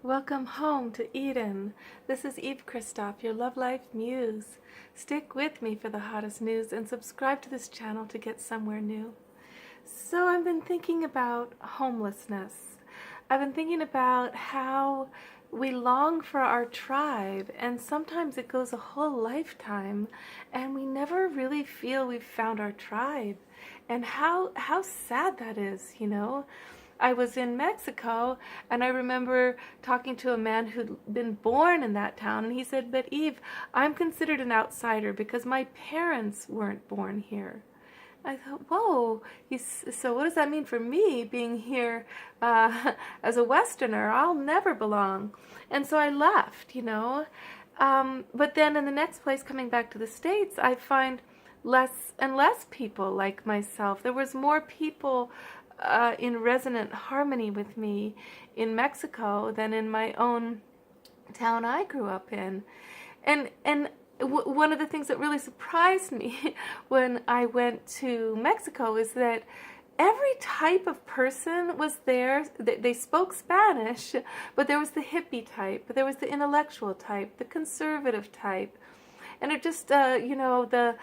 Welcome home to Eden. This is Eve Christoph, your Love Life Muse. Stick with me for the hottest news and subscribe to this channel to get somewhere new. So I've been thinking about homelessness. I've been thinking about how we long for our tribe, and sometimes it goes a whole lifetime and we never really feel we've found our tribe, and how sad that is. I was in Mexico, and I remember talking to a man who'd been born in that town, and he said, "But Eve, I'm considered an outsider because my parents weren't born here." I thought, whoa, so what does that mean for me being here as a Westerner? I'll never belong. And so I left. But then in the next place, coming back to the States, I find less and less people like myself. There was more people in resonant harmony with me in Mexico than in my own town I grew up in. And one of the things that really surprised me when I went to Mexico is that every type of person was there. They spoke Spanish, but there was the hippie type, there was the intellectual type, the conservative type, and it just the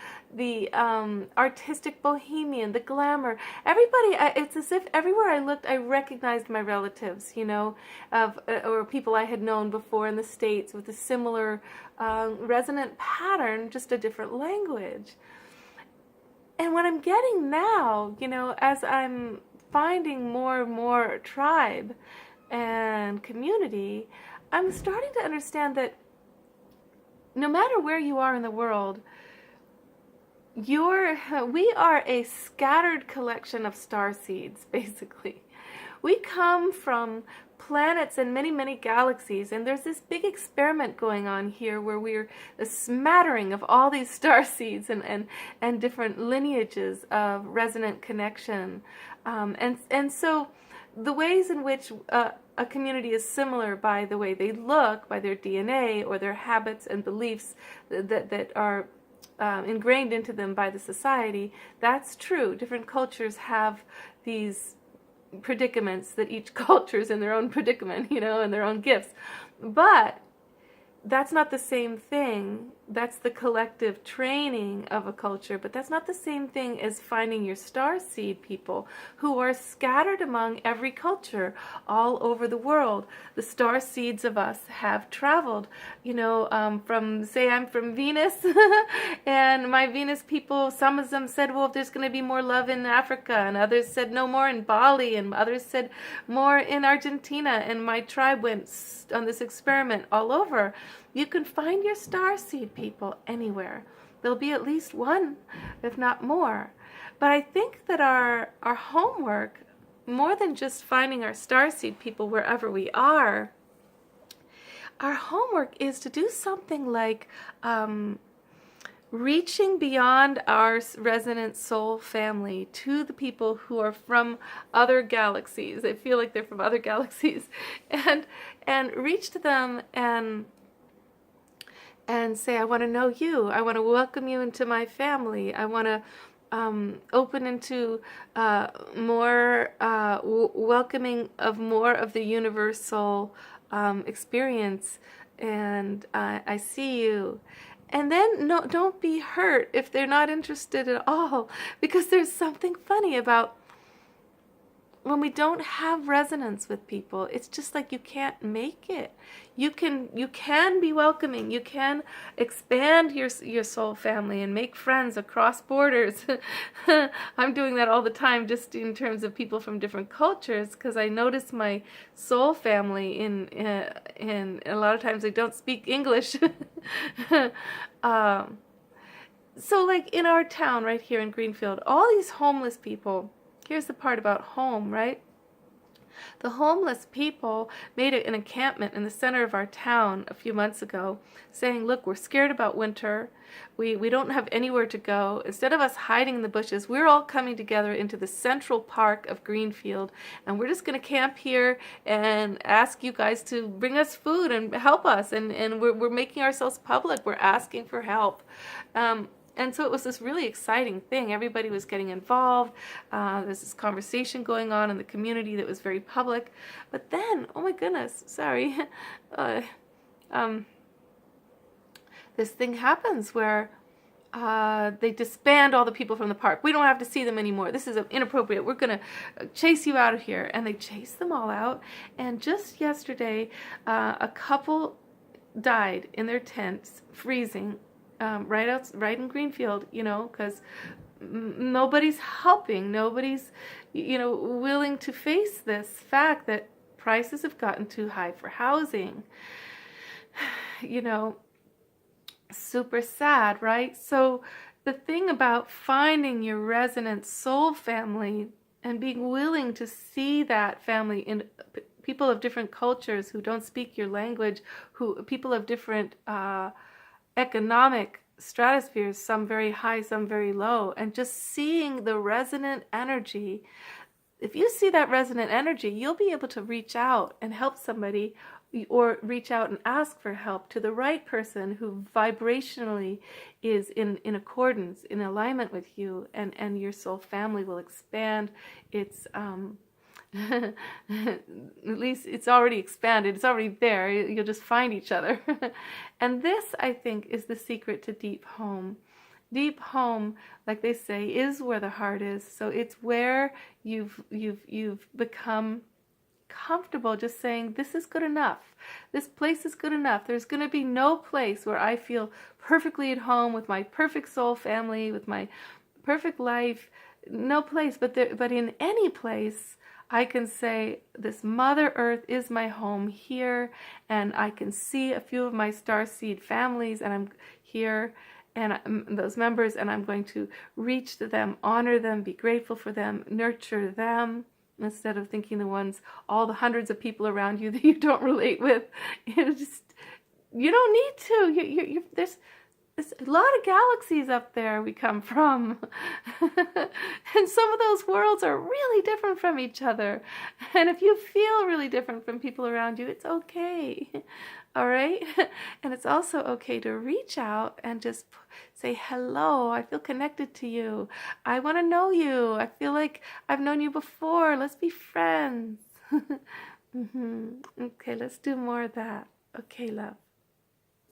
artistic bohemian, the glamour. Everybody, it's as if everywhere I looked, I recognized my relatives, or people I had known before in the States with a similar resonant pattern, just a different language. And what I'm getting now, as I'm finding more and more tribe and community, I'm starting to understand that no matter where you are in the world, we are a scattered collection of star seeds, basically. We come from planets and many, many galaxies, and there's this big experiment going on here where we're a smattering of all these star seeds and different lineages of resonant connection. And so the ways in which a community is similar by the way they look, by their DNA or their habits and beliefs that are ingrained into them by the society, that's true. Different cultures have these predicaments, that each culture is in their own predicament, and their own gifts. But that's not the same thing. That's the collective training of a culture, but that's not the same thing as finding your star seed people who are scattered among every culture all over the world. The star seeds of us have traveled, say I'm from Venus, and my Venus people, some of them said, well, there's going to be more love in Africa, and others said no, more in Bali, and others said more in Argentina, and my tribe went on this experiment all over. You can find your star seed people anywhere. There'll be at least one, if not more. But I think that our homework, more than just finding our star seed people wherever we are, our homework is to do something like reaching beyond our resonant soul family to the people who are from other galaxies. They feel like they're from other galaxies, and reach to them and say, I want to know you. I want to welcome you into my family. I want to open into more welcoming of more of the universal experience. And I see you. And then don't be hurt if they're not interested at all, because there's something funny about when we don't have resonance with people. It's just like you can't make it. You can be welcoming. You can expand your soul family and make friends across borders. I'm doing that all the time, just in terms of people from different cultures, because I notice my soul family in a lot of times they don't speak English. So like in our town right here in Greenfield, all these homeless people. Here's the part about home, right? The homeless people made an encampment in the center of our town a few months ago, saying, look, we're scared about winter. We don't have anywhere to go. Instead of us hiding in the bushes, we're all coming together into the central park of Greenfield, and we're just going to camp here and ask you guys to bring us food and help us. And we're making ourselves public. We're asking for help. And so it was this really exciting thing. Everybody was getting involved. There's this conversation going on in the community that was very public. But then, oh my goodness, sorry, this thing happens where they disband all the people from the park. We don't have to see them anymore. This is inappropriate. We're going to chase you out of here. And they chase them all out. And just yesterday, a couple died in their tents, freezing, right in Greenfield, because nobody's helping. Nobody's, willing to face this fact that prices have gotten too high for housing. Super sad, right? So the thing about finding your resonant soul family and being willing to see that family in people of different cultures who don't speak your language, people of different economic stratospheres, some very high, some very low, and just seeing the resonant energy. If you see that resonant energy, you'll be able to reach out and help somebody, or reach out and ask for help to the right person who vibrationally is in accordance, in alignment with you, and your soul family will expand. It's at least it's already expanded. It's already there. You'll just find each other. And this, I think, is the secret to deep home. Deep home, like they say, is where the heart is. So it's where you've become comfortable just saying, this is good enough. This place is good enough. There's going to be no place where I feel perfectly at home with my perfect soul family, with my perfect life. No place, but in any place, I can say, this Mother Earth is my home here, and I can see a few of my starseed families, and I'm here, and those members, and I'm going to reach to them, honor them, be grateful for them, nurture them, instead of thinking all the hundreds of people around you that you don't relate with. You don't need to. There's a lot of galaxies up there we come from. And some of those worlds are really different from each other. And if you feel really different from people around you, it's okay. All right? And it's also okay to reach out and just say, hello, I feel connected to you. I want to know you. I feel like I've known you before. Let's be friends. Okay, let's do more of that. Okay, love.